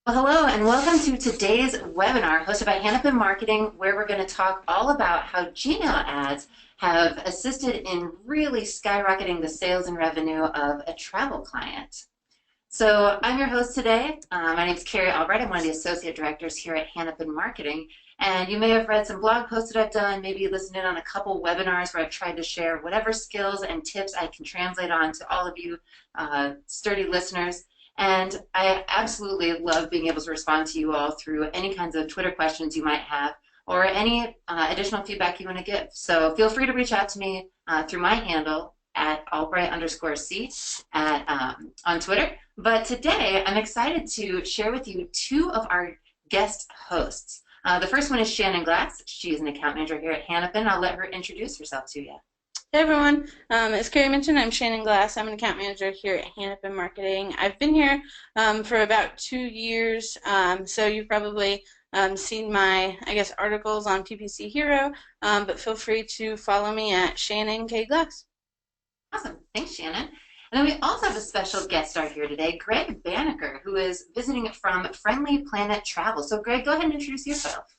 Well, hello and welcome to today's webinar hosted by Hanapin Marketing, where we're going to talk all about how Gmail ads have assisted in really skyrocketing the sales and revenue of a travel client. So I'm your host today. My name is Carrie Albright. I'm one of the associate directors here at Hanapin Marketing. And you may have read some blog posts that I've done, maybe listened in on a couple webinars where I've tried to share whatever skills and tips I can translate on to all of you sturdy listeners. And I absolutely love being able to respond to you all through any kinds of Twitter questions you might have or any additional feedback you want to give. So feel free to reach out to me through my handle at Albright_C on Twitter. But today I'm excited to share with you two of our guest hosts. The first one is Shannon Glass. She's an account manager here at Hanapin. I'll let her introduce herself to you. Hey everyone, as Carrie mentioned, I'm Shannon Glass. I'm an account manager here at Hanapen Marketing. I've been here for about 2 years, so you've probably seen my, articles on PPC Hero, but feel free to follow me at Shannon K. Glass. Awesome, thanks Shannon. And then we also have a special guest star here today, Greg Banecker, who is visiting from Friendly Planet Travel. So Greg, go ahead and introduce yourself.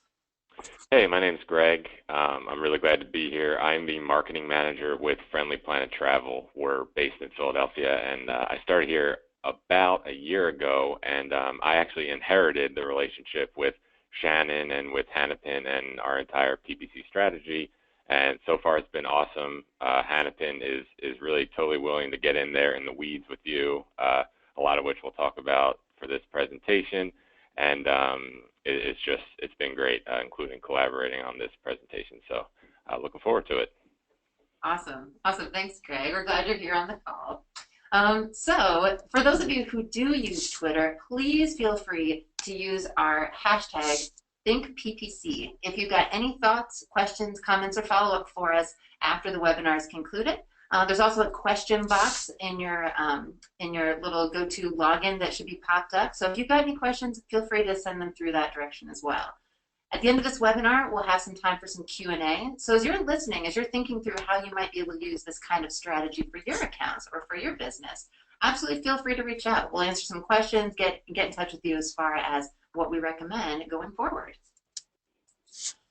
Hey, my name's Greg. I'm really glad to be here. I'm the marketing manager with Friendly Planet Travel. We're based in Philadelphia, and I started here about a year ago, and I actually inherited the relationship with Shannon and with Hanapin and our entire PPC strategy, and so far it's been awesome. Hanapin is really totally willing to get in there in the weeds with you, a lot of which we'll talk about for this presentation, and it's been great, including collaborating on this presentation. So looking forward to it. Awesome. Thanks, Greg. We're glad you're here on the call. So for those of you who do use Twitter, please feel free to use our hashtag ThinkPPC. If you've got any thoughts, questions, comments, or follow-up for us after the webinar is concluded, there's also a question box in your little go-to login that should be popped up. So if you've got any questions, feel free to send them through that direction as well. At the end of this webinar, we'll have some time for some Q&A. So as you're listening, as you're thinking through how you might be able to use this kind of strategy for your accounts or for your business, absolutely feel free to reach out. We'll answer some questions, get in touch with you as far as what we recommend going forward.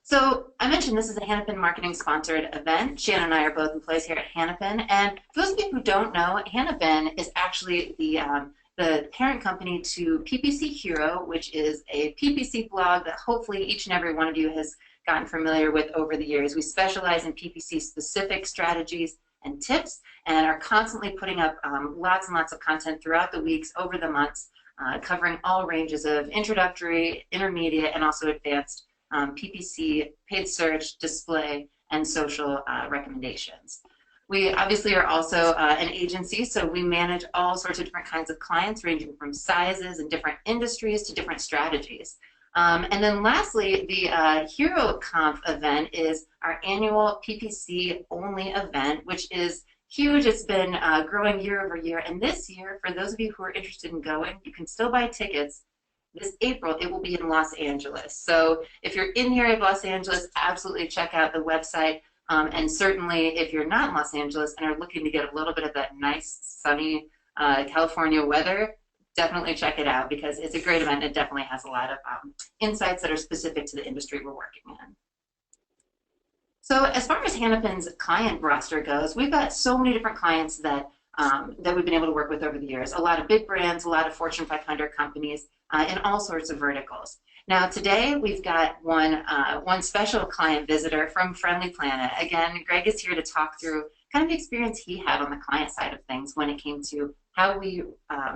So I mentioned this is a Hanapin Marketing sponsored event. Shannon and I are both employees here at Hanapin, and for those of you who don't know, Hanapin is actually the parent company to PPC Hero, which is a PPC blog that hopefully each and every one of you has gotten familiar with over the years. We specialize in PPC specific strategies and tips and are constantly putting up lots and lots of content throughout the weeks, over the months, covering all ranges of introductory, intermediate, and also advanced PPC, paid search, display, and social recommendations. We obviously are also an agency, so we manage all sorts of different kinds of clients, ranging from sizes and different industries to different strategies. And then lastly, the Hero Conf event is our annual PPC only event, which is huge. It's been growing year over year. And this year, for those of you who are interested in going, you can still buy tickets. This April, it will be in Los Angeles. So if you're in the area of Los Angeles, absolutely check out the website. And certainly if you're not in Los Angeles and are looking to get a little bit of that nice, sunny California weather, definitely check it out because it's a great event. It definitely has a lot of insights that are specific to the industry we're working in. So as far as Hanapin's client roster goes, we've got so many different clients that we've been able to work with over the years. A lot of big brands, a lot of Fortune 500 companies, in all sorts of verticals. Now today we've got one special client visitor from Friendly Planet. Again, Greg is here to talk through kind of the experience he had on the client side of things when it came to how we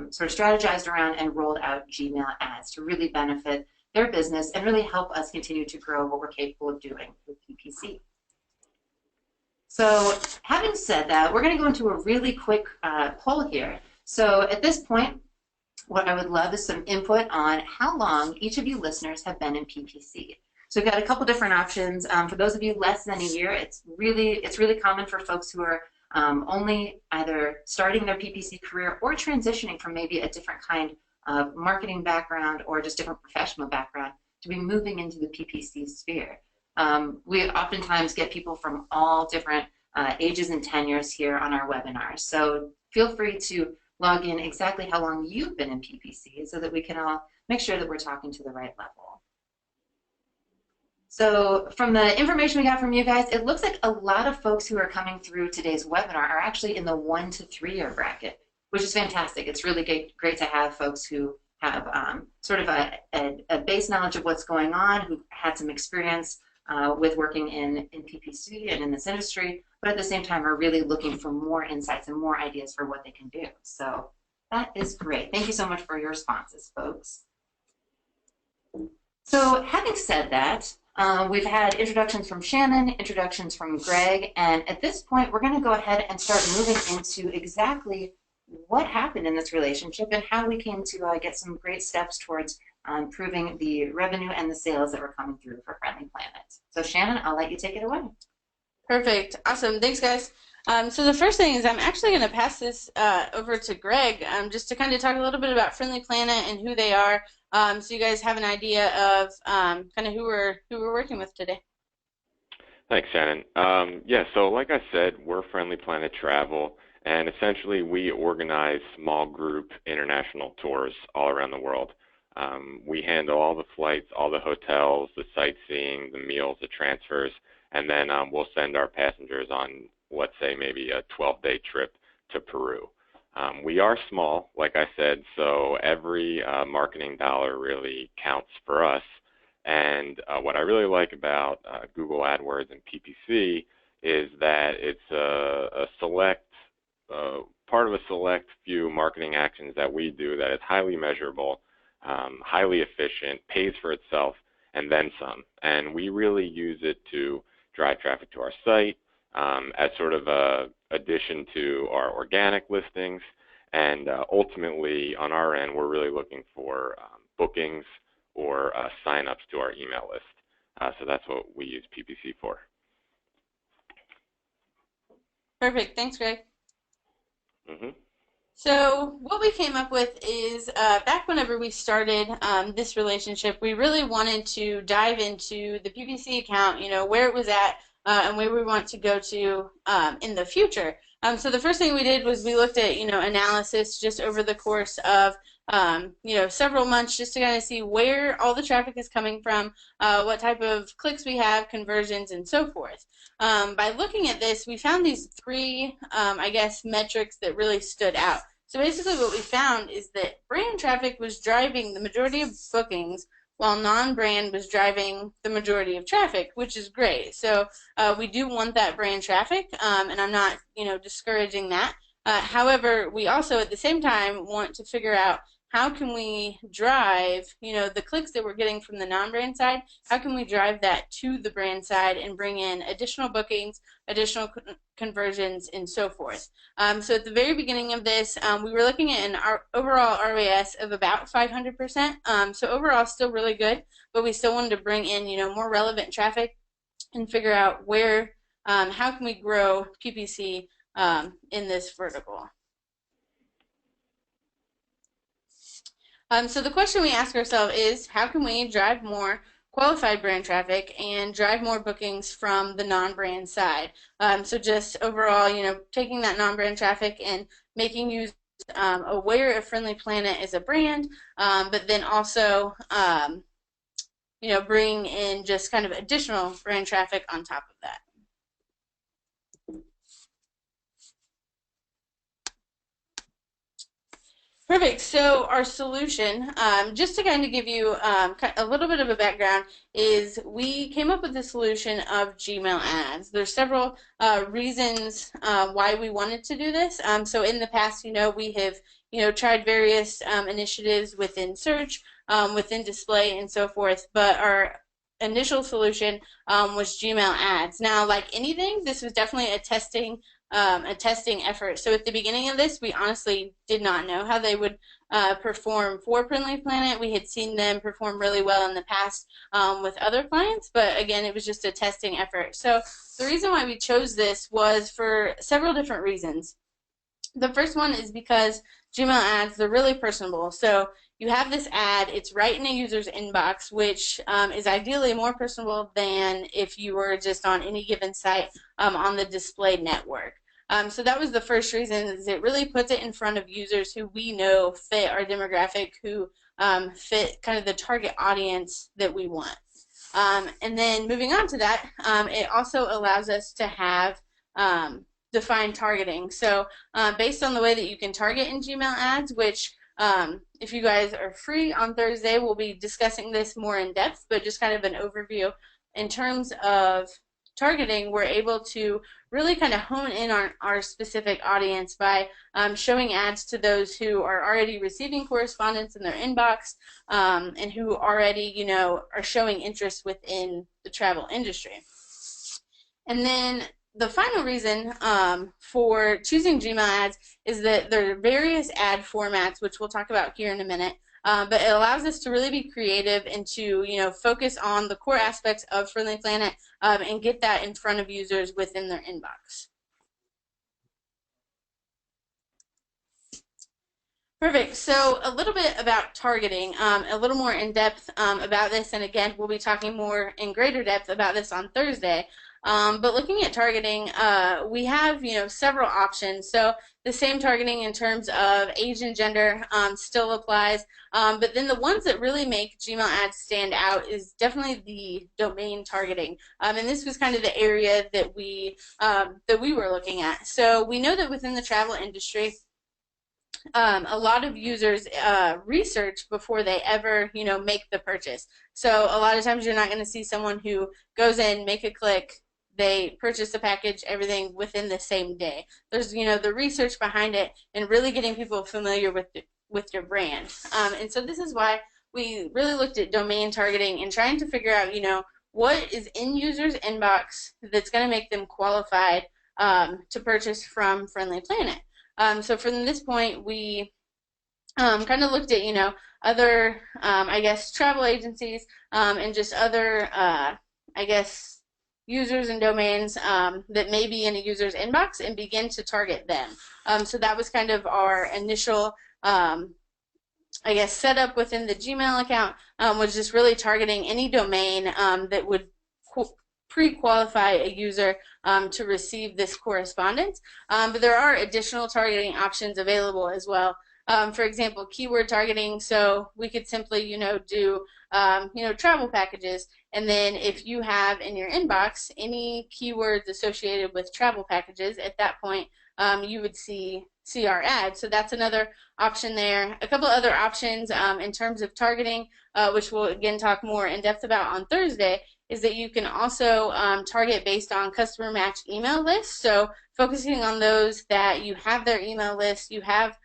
sort of strategized around and rolled out Gmail ads to really benefit their business and really help us continue to grow what we're capable of doing with PPC. So having said that, we're going to go into a really quick poll here. So at this point, what I would love is some input on how long each of you listeners have been in PPC. So we've got a couple different options. For those of you less than a year, it's really common for folks who are only either starting their PPC career or transitioning from maybe a different kind of marketing background or just different professional background to be moving into the PPC sphere. We oftentimes get people from all different ages and tenures here on our webinars. So feel free to log in exactly how long you've been in PPC so that we can all make sure that we're talking to the right level. So from the information we got from you guys, it looks like a lot of folks who are coming through today's webinar are actually in the 1 to 3 year bracket, which is fantastic. It's really great to have folks who have sort of a base knowledge of what's going on, who had some experience with working in PPC and in this industry, but at the same time are really looking for more insights and more ideas for what they can do. So that is great. Thank you so much for your responses, folks. So having said that, we've had introductions from Shannon, introductions from Greg, and at this point, we're going to go ahead and start moving into exactly what happened in this relationship and how we came to get some great steps towards improving the revenue and the sales that were coming through for Friendly Planet. So Shannon, I'll let you take it away. Perfect. Awesome. Thanks, guys. So the first thing is I'm actually going to pass this over to Greg just to kind of talk a little bit about Friendly Planet and who they are, so you guys have an idea of kind of who we're working with today. Thanks, Shannon. Yeah, so like I said, we're Friendly Planet Travel, and essentially we organize small group international tours all around the world. We handle all the flights, all the hotels, the sightseeing, the meals, the transfers, and then we'll send our passengers on, let's say, maybe a 12-day trip to Peru. We are small, like I said, so every marketing dollar really counts for us. And what I really like about Google AdWords and PPC is that it's a select part of a select few marketing actions that we do that is highly measurable, highly efficient, pays for itself, and then some. And we really use it to drive traffic to our site as sort of a addition to our organic listings. And ultimately, on our end, we're really looking for bookings or sign-ups to our email list. So that's what we use PPC for. Perfect. Thanks, Greg. Mm-hmm. So what we came up with is back whenever we started this relationship, we really wanted to dive into the PPC account, where it was at and where we want to go to in the future. So the first thing we did was we looked at, analysis just over the course of, several months just to kind of see where all the traffic is coming from, what type of clicks we have, conversions, and so forth. By looking at this, we found these three, metrics that really stood out. So basically what we found is that brand traffic was driving the majority of bookings while non-brand was driving the majority of traffic, which is great. So we do want that brand traffic, and I'm not, discouraging that. However, we also at the same time want to figure out how can we drive, the clicks that we're getting from the non-brand side, how can we drive that to the brand side and bring in additional bookings, additional conversions, and so forth. So at the very beginning of this, we were looking at an overall ROAS of about 500%. So overall, still really good, but we still wanted to bring in, more relevant traffic and figure out where, how can we grow PPC in this vertical. So the question we ask ourselves is, how can we drive more qualified brand traffic and drive more bookings from the non-brand side? So just overall, taking that non-brand traffic and making users aware of Friendly Planet as a brand, but then also, bringing in just kind of additional brand traffic on top of that. Perfect. So our solution, just to kind of give you a little bit of a background, is we came up with the solution of Gmail ads. There's several reasons why we wanted to do this. So in the past, we have tried various initiatives within search, within display, and so forth. But our initial solution was Gmail ads. Now, like anything, this was definitely a testing effort. So at the beginning of this, we honestly did not know how they would perform for Friendly Planet. We had seen them perform really well in the past with other clients, but again, it was just a testing effort. So the reason why we chose this was for several different reasons. The first one is because Gmail ads, they're really personable. So you have this ad, it's right in a user's inbox, which is ideally more personable than if you were just on any given site on the display network. So that was the first reason, is it really puts it in front of users who we know fit our demographic, who fit kind of the target audience that we want. And then moving on to that, it also allows us to have defined targeting. So based on the way that you can target in Gmail ads, which if you guys are free on Thursday, we'll be discussing this more in depth, but just kind of an overview. In terms of targeting, we're able to really kind of hone in on our specific audience by showing ads to those who are already receiving correspondence in their inbox and who already, you know, are showing interest within the travel industry. And then the final reason for choosing Gmail ads is that there are various ad formats, which we'll talk about here in a minute, but it allows us to really be creative and to, you know, focus on the core aspects of Friendly Planet and get that in front of users within their inbox. Perfect. So a little bit about targeting, a little more in depth about this, and again, we'll be talking more in greater depth about this on Thursday. But looking at targeting, we have, you know, several options. So the same targeting in terms of age and gender still applies, but then the ones that really make Gmail ads stand out is definitely the domain targeting. And this was kind of the area that we were looking at. So we know that within the travel industry, a lot of users research before they ever, you know, make the purchase. So a lot of times you're not going to see someone who goes in, make a click, they purchase the package, everything within the same day. There's, you know, the research behind it and really getting people familiar with your brand. And so this is why we really looked at domain targeting and trying to figure out, you know, what is in users' inbox that's going to make them qualified to purchase from Friendly Planet. So from this point, we kind of looked at, you know, other, I guess, travel agencies and just other, I guess, users and domains that may be in a user's inbox and begin to target them. So that was kind of our initial, I guess, setup within the Gmail account, was just really targeting any domain that would pre-qualify a user to receive this correspondence. But there are additional targeting options available as well. For example, keyword targeting. So we could simply, you know, do, you know, travel packages. And then if you have in your inbox any keywords associated with travel packages, at that point, you would see our ad. So that's another option there. A couple other options in terms of targeting, which we'll again talk more in depth about on Thursday, is that you can also target based on customer match email lists. So focusing on those that you have their email list, you have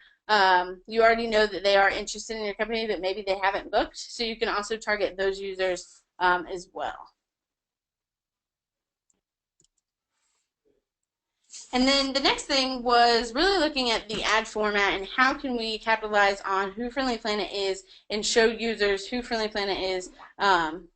you already know that they are interested in your company, but maybe they haven't booked. So you can also target those users as well. And then the next thing was really looking at the ad format and how can we capitalize on who Friendly Planet is and show users who Friendly Planet is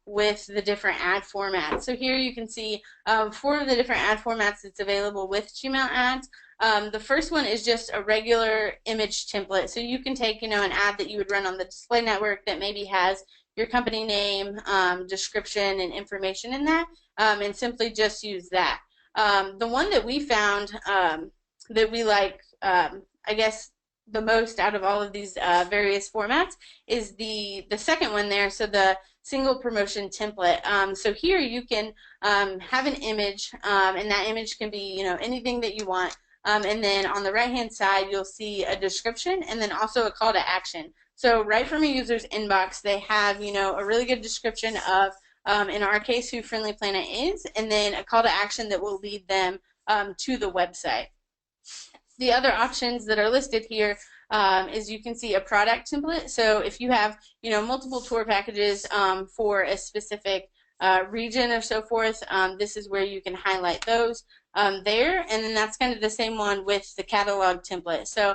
with the different ad formats. So here you can see 4 of the different ad formats that's available with Gmail ads. The first one is just a regular image template. So you can take, you know, an ad that you would run on the display network that maybe has your company name, description, and information in that, and simply just use that. The one that we found that we like, I guess, the most out of all of these various formats is the second one there, so the single promotion template. So here you can have an image, and that image can be, you know, anything that you want. And then on the right-hand side, you'll see a description and then also a call to action. So right from a user's inbox, they have, you know, a really good description of, in our case, who Friendly Planet is, and then a call to action that will lead them to the website. The other options that are listed here is you can see a product template. So if you have, you know, multiple tour packages for a specific region or so forth, this is where you can highlight those there, and then that's kind of the same one with the catalog template. So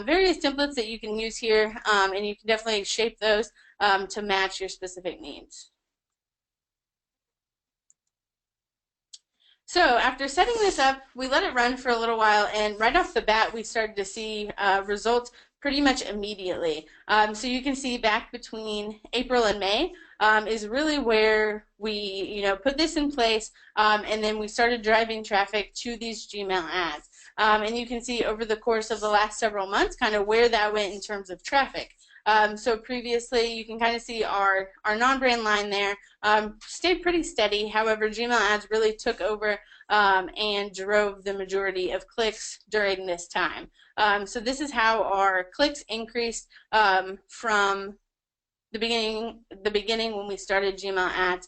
various templates that you can use here, and you can definitely shape those to match your specific needs. So after setting this up, we let it run for a little while, and right off the bat, we started to see results pretty much immediately. So you can see back between April and May is really where we, you know, put this in place, and then we started driving traffic to these Gmail ads. and you can see over the course of the last several months kind of where that went in terms of traffic. So previously, you can kind of see our non-brand line there stayed pretty steady. However, Gmail ads really took over and drove the majority of clicks during this time. So this is how our clicks increased from the beginning when we started Gmail ads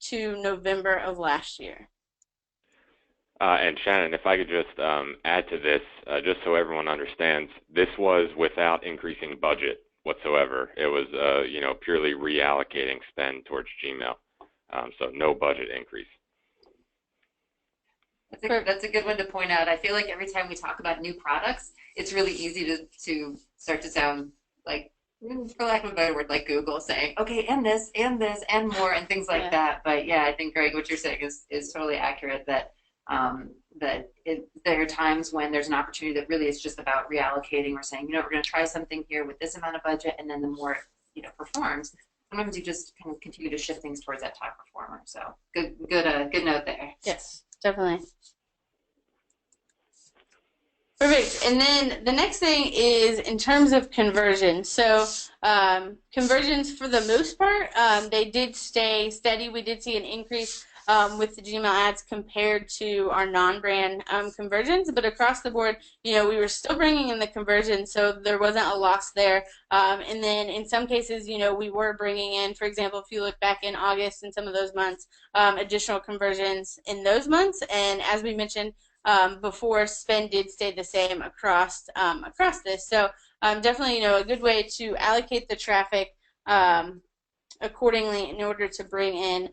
to November of last year. And Shannon, if I could just add to this, just so everyone understands, this was without increasing budget whatsoever. It was, purely reallocating spend towards Gmail. So no budget increase. That's a good one to point out. I feel like every time we talk about new products, it's really easy to start to sound like, for lack of a better word, like Google saying, okay, and this, and more, and things like that. But yeah, I think, Greg, what you're saying is totally accurate, that there are times when there's an opportunity that really is just about reallocating or saying, we're going to try something here with this amount of budget, and then the more it performs, sometimes you just kind of continue to shift things towards that top performer. So good note there. Yes, definitely. Perfect. And then the next thing is in terms of conversion. So conversions, for the most part, they did stay steady. We did see an increase with the Gmail ads compared to our non-brand conversions, but across the board, we were still bringing in the conversions, so there wasn't a loss there. And then in some cases, we were bringing in, for example, if you look back in August and some of those months, additional conversions in those months. And as we mentioned before, spend did stay the same across this. So definitely, a good way to allocate the traffic accordingly in order to bring in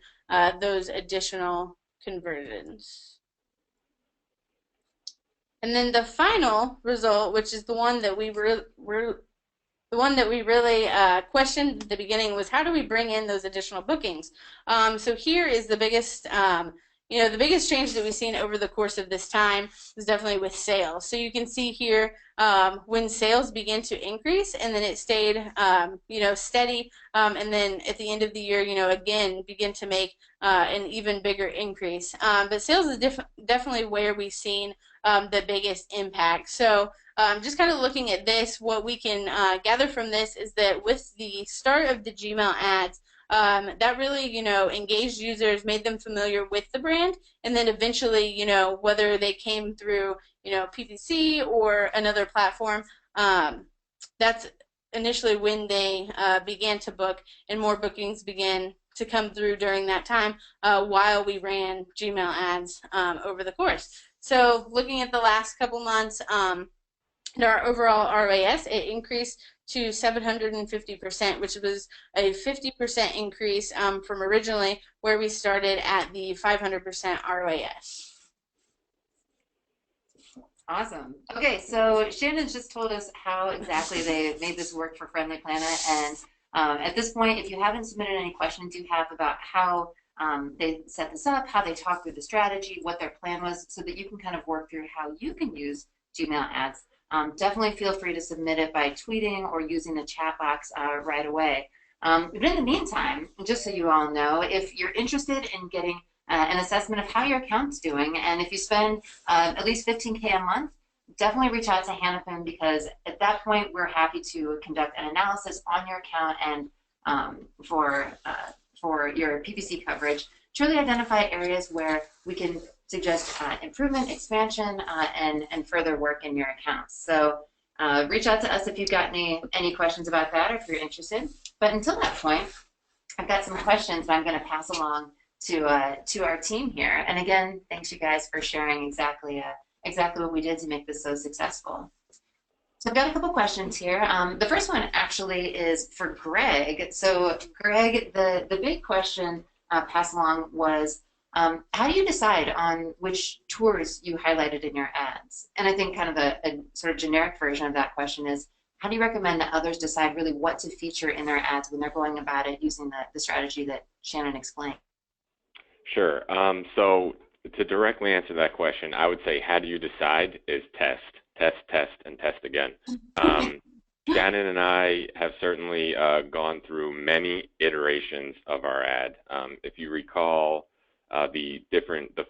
those additional conversions. And then the final result, which is the one that we really questioned at the beginning, was how do we bring in those additional bookings? So here is the biggest the biggest change that we've seen over the course of this time is definitely with sales. So you can see here when sales began to increase, and then it stayed, steady, and then at the end of the year, again, begin to make an even bigger increase. But sales is definitely where we've seen the biggest impact. So just kind of looking at this, what we can gather from this is that with the start of the Gmail ads, that really, engaged users, made them familiar with the brand, and then eventually, whether they came through, PPC or another platform, that's initially when they began to book, and more bookings began to come through during that time while we ran Gmail ads over the course. So looking at the last couple months, our overall ROAS, it increased to 750%, which was a 50% increase from originally where we started at the 500% ROAS. Awesome. Okay, so Shannon just told us how exactly they made this work for Friendly Planet, and at this point, if you haven't submitted any questions you have about how they set this up, how they talked through the strategy, what their plan was, so that you can kind of work through how you can use Gmail ads, definitely feel free to submit it by tweeting or using the chat box right away. But in the meantime, just so you all know, if you're interested in getting an assessment of how your account's doing, and if you spend at least $15K a month, definitely reach out to Hanapin, because at that point we're happy to conduct an analysis on your account and for your PPC coverage, truly identify areas where we can suggest improvement, expansion, and further work in your accounts. So reach out to us if you've got any questions about that, or if you're interested. But until that point, I've got some questions that I'm going to pass along to our team here. And again, thanks you guys for sharing exactly what we did to make this so successful. So I've got a couple questions here. The first one actually is for Greg. So Greg, the big question passed along was, how do you decide on which tours you highlighted in your ads? And I think kind of a sort of generic version of that question is, how do you recommend that others decide really what to feature in their ads when they're going about it using the strategy that Shannon explained? Sure. So to directly answer that question, I would say how do you decide is test, and test again. Shannon and I have certainly gone through many iterations of our ad. If you recall the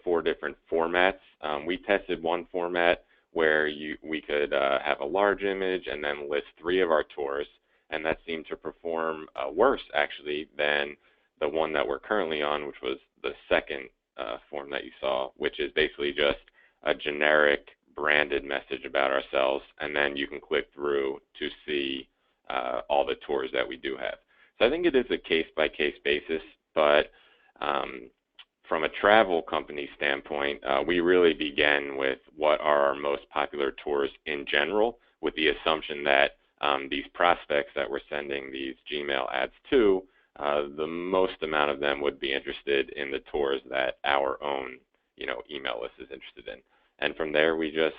4 different formats, we tested one format where we could have a large image and then list 3 of our tours, and that seemed to perform worse actually than the one that we're currently on, which was the second form that you saw, which is basically just a generic branded message about ourselves, and then you can click through to see all the tours that we do have. So I think it is a case-by-case basis, but from a travel company standpoint, we really begin with what are our most popular tours in general, with the assumption that these prospects that we're sending these Gmail ads to, the most amount of them would be interested in the tours that our own, email list is interested in. And from there, we just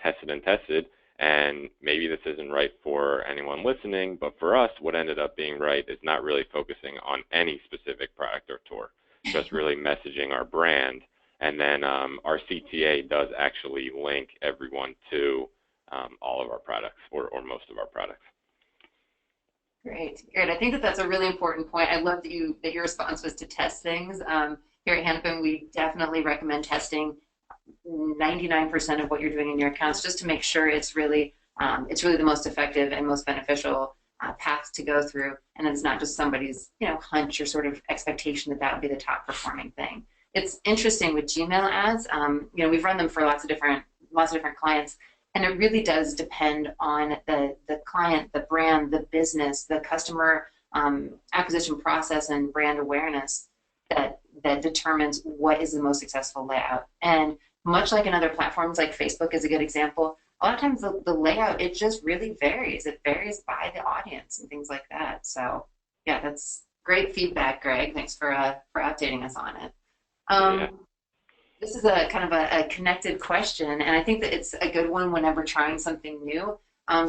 tested, and maybe this isn't right for anyone listening, but for us, what ended up being right is not really focusing on any specific product or tour, just really messaging our brand. And then our CTA does actually link everyone to all of our products, or most of our products. Great. I think that that's a really important point. I love that your response was to test things. Here at Hanapen, we definitely recommend testing 99% of what you're doing in your accounts, just to make sure it's really the most effective and most beneficial path to go through, and it's not just somebody's hunch or sort of expectation that would be the top performing thing. It's interesting with Gmail ads. We've run them for lots of different clients, and it really does depend on the client, the brand, the business, the customer acquisition process, and brand awareness that determines what is the most successful layout. And much like in other platforms, like Facebook is a good example, a lot of times the layout, it just really varies. It varies by the audience and things like that. So yeah, that's great feedback, Greg. Thanks for updating us on it. Yeah. This is a kind of a connected question, and I think that it's a good one whenever trying something new.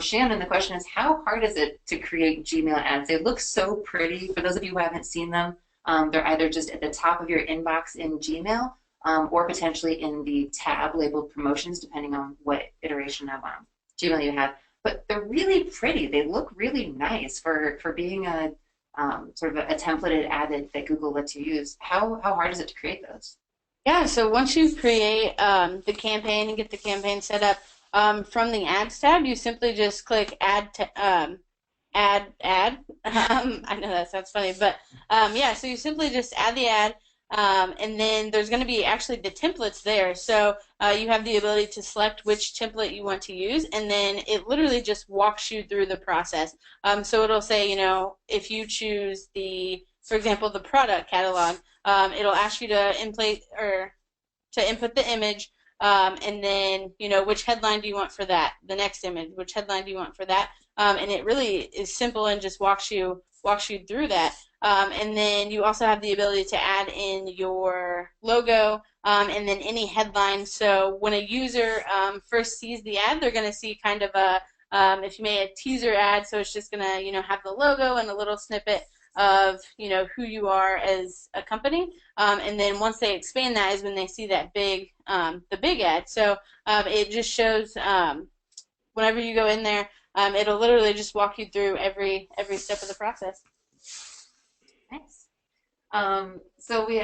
Shannon, the question is, how hard is it to create Gmail ads? They look so pretty. For those of you who haven't seen them, they're either just at the top of your inbox in Gmail, or potentially in the tab labeled promotions, depending on what iteration of Gmail you have. But they're really pretty. They look really nice for being a sort of a templated ad that Google lets you use. How hard is it to create those? Yeah, so once you create the campaign and get the campaign set up, from the ads tab, you simply just click add. I know that sounds funny, but yeah, so you simply just add the ad, and then there's going to be actually the templates there. So you have the ability to select which template you want to use, and then it literally just walks you through the process. So it'll say, if you choose for example, the product catalog, it'll ask you to input the image, and then which headline do you want for that? The next image, which headline do you want for that? And it really is simple and just walks you through that. And then you also have the ability to add in your logo, and then any headline. So when a user first sees the ad, they're going to see kind of if you made a teaser ad, so it's just going to have the logo and a little snippet of who you are as a company, and then once they expand that is when they see that the big ad. So it just shows whenever you go in there, it'll literally just walk you through every step of the process. Nice. So we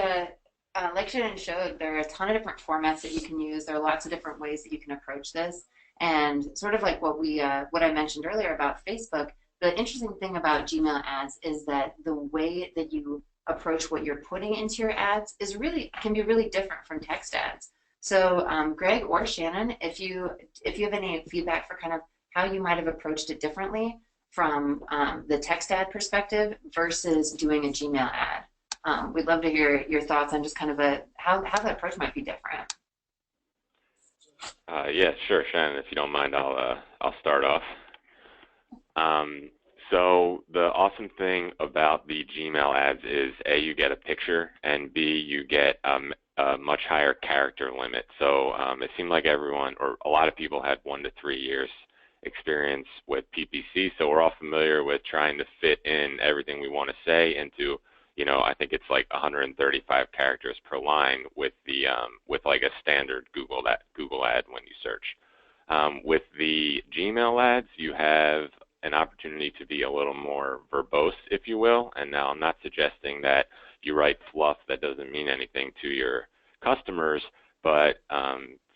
like Shannon showed, there are a ton of different formats that you can use. There are lots of different ways that you can approach this, and sort of like what I mentioned earlier about Facebook. The interesting thing about Gmail ads is that the way that you approach what you're putting into your ads can be really different from text ads. So Greg or Shannon, if you have any feedback for kind of how you might have approached it differently from the text ad perspective versus doing a Gmail ad, we'd love to hear your thoughts on just kind of how that approach might be different. Yeah, sure, Shannon. If you don't mind, I'll start off. So the awesome thing about the Gmail ads is A, you get a picture, and B, you get a much higher character limit. So it seemed like everyone, or a lot of people, had 1 to 3 years experience with PPC, so we're all familiar with trying to fit in everything we want to say into, I think it's like 135 characters per line with like a standard Google ad when you search. With the Gmail ads, you have an opportunity to be a little more verbose, if you will. And now I'm not suggesting that you write fluff that doesn't mean anything to your customers, but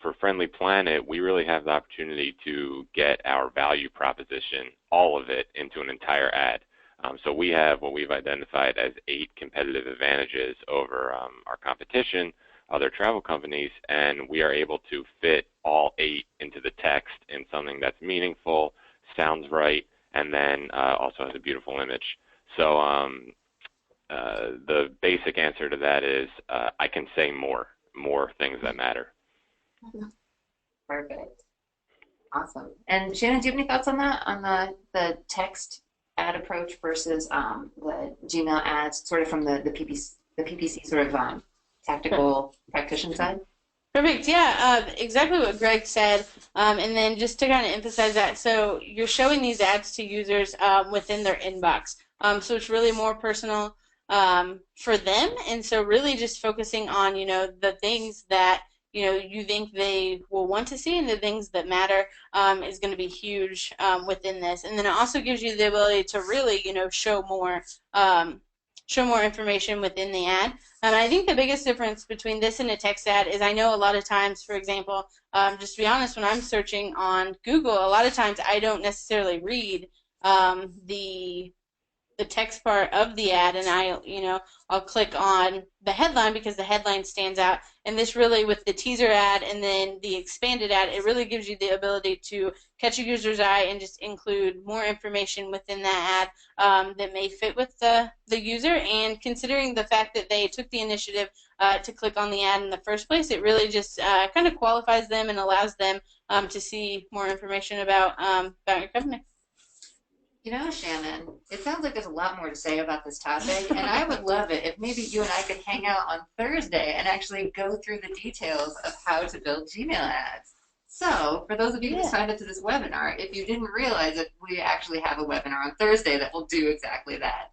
for Friendly Planet, we really have the opportunity to get our value proposition, all of it, into an entire ad. So we have what we've identified as 8 competitive advantages over our competition, other travel companies, and we are able to fit all 8 into the text in something that's meaningful, sounds right, and then also has a beautiful image. So the basic answer to that is I can say more things that matter. Perfect. Awesome. And Shannon, do you have any thoughts on that, on the text ad approach versus the Gmail ads, sort of from the PPC sort of tactical practitioner side? Perfect. Yeah, exactly what Greg said. And then just to kind of emphasize that, so you're showing these ads to users within their inbox. So it's really more personal for them. And so really just focusing on, the things that, you think they will want to see and the things that matter is going to be huge within this. And then it also gives you the ability to really, show more information within the ad. I think the biggest difference between this and a text ad is I know a lot of times, for example, just to be honest, when I'm searching on Google, a lot of times I don't necessarily read the text part of the ad, and I'll click on the headline because the headline stands out. And this really, with the teaser ad and then the expanded ad, it really gives you the ability to catch a user's eye and just include more information within that ad that may fit with the user. And considering the fact that they took the initiative to click on the ad in the first place, it really just kind of qualifies them and allows them to see more information about your company. Shannon, it sounds like there's a lot more to say about this topic, and I would love it if maybe you and I could hang out on Thursday and actually go through the details of how to build Gmail ads. So, for those of you who signed up to this webinar, if you didn't realize it, we actually have a webinar on Thursday that will do exactly that.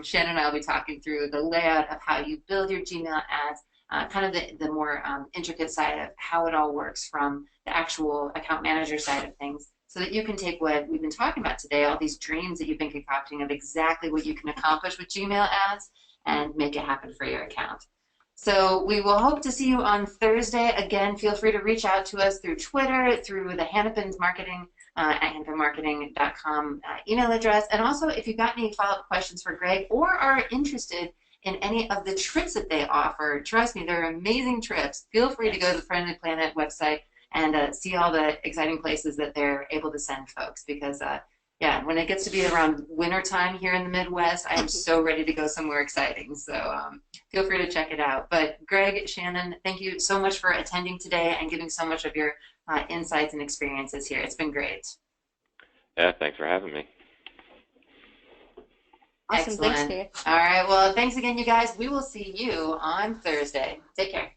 Shannon and I will be talking through the layout of how you build your Gmail ads, kind of the more intricate side of how it all works from the actual account manager side of things, so that you can take what we've been talking about today, all these dreams that you've been concocting of exactly what you can accomplish with Gmail ads, and make it happen for your account. So we will hope to see you on Thursday. Again, feel free to reach out to us through Twitter, through the Hanapin's marketing at hanapinmarketing.com email address. And also, if you've got any follow-up questions for Greg or are interested in any of the trips that they offer, trust me, they're amazing trips. Feel free to go to the Friendly Planet website and see all the exciting places that they're able to send folks, because when it gets to be around winter time here in the Midwest, I am so ready to go somewhere exciting. So feel free to check it out. But Greg, Shannon, thank you so much for attending today and giving so much of your insights and experiences here. It's been great. Yeah, thanks for having me. Awesome. Excellent. Thanks, all right, well, thanks again, you guys. We will see you on Thursday. Take care.